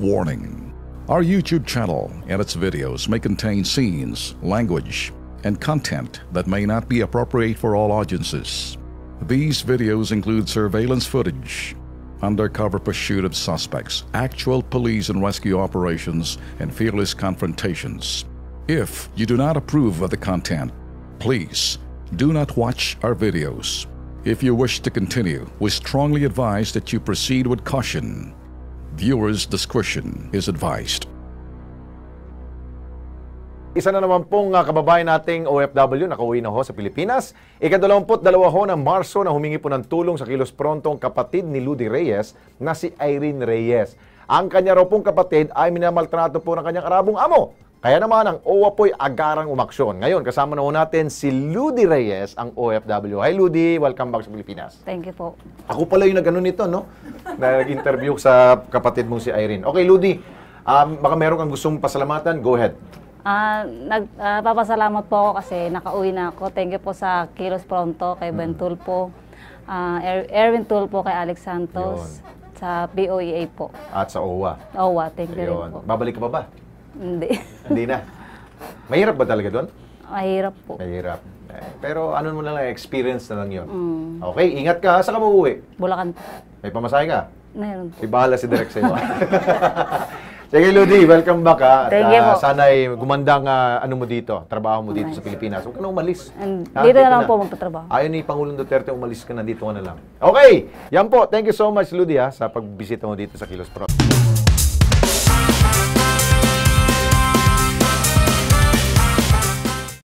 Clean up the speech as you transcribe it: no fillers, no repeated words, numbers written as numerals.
Warning: our YouTube channel and its videos may contain scenes, language, and content that may not be appropriate for all audiences. These videos include surveillance footage, undercover pursuit of suspects, actual police and rescue operations, and fearless confrontations. If you do not approve of the content, please do not watch our videos. If you wish to continue, we strongly advise that you proceed with caution. Viewers' discretion is advised. Isa na naman pong kababayan nating OFW nakauwi na ho sa Pilipinas. Ika-22 ho ng Marso na humingi po ng tulong sa Kilos Prontong kapatid ni Ludy Reyes na si Irene Reyes. Ang kanya raw pong kapatid ay minamaltrato po ng kanyang Arabong amo. Kaya naman ang OWA po'y agarang umaksyon. Ngayon, kasama na ho natin si Ludy Reyes, ang OFW. Hi Ludy, welcome back sa Pilipinas. Thank you po. Ako pala yung nag-ano nito, no? Nag-interview sa kapatid mong si Irene. Okay, Ludy, baka meron kang gustong pasalamatan, go ahead. Nagpapasalamat po ako kasi nakauwi na ako. Thank you po sa Kilos Pronto, kay Ben Tulpo, Erwin Tulpo, kay Alex Santos, sa BOEA po. At sa OWA. OWA, thank you rin po. Babalik ka pa ba? Hindi. Hindi na. Mahirap ba talaga doon? Mahirap po. Mahirap. Pero ano mo na lang, experience na lang yun. Okay, ingat ka. Saan ka mauwi? Bulacan po. May pamasahe ka? Meron po. Ibahala si Direk sa'yo. Sige, Ludy, welcome back ha. Thank you po. Sana'y gumandang ano mo dito, trabaho mo dito sa Pilipinas. Huwag ka na umalis. Dito na lang po magtatrabaho. Ayaw ni Pangulong Duterte, umalis ka na dito ka na lang. Okay, yan po. Thank you so much, Ludy ha, sa pagbisita mo dito sa Kilos Pro.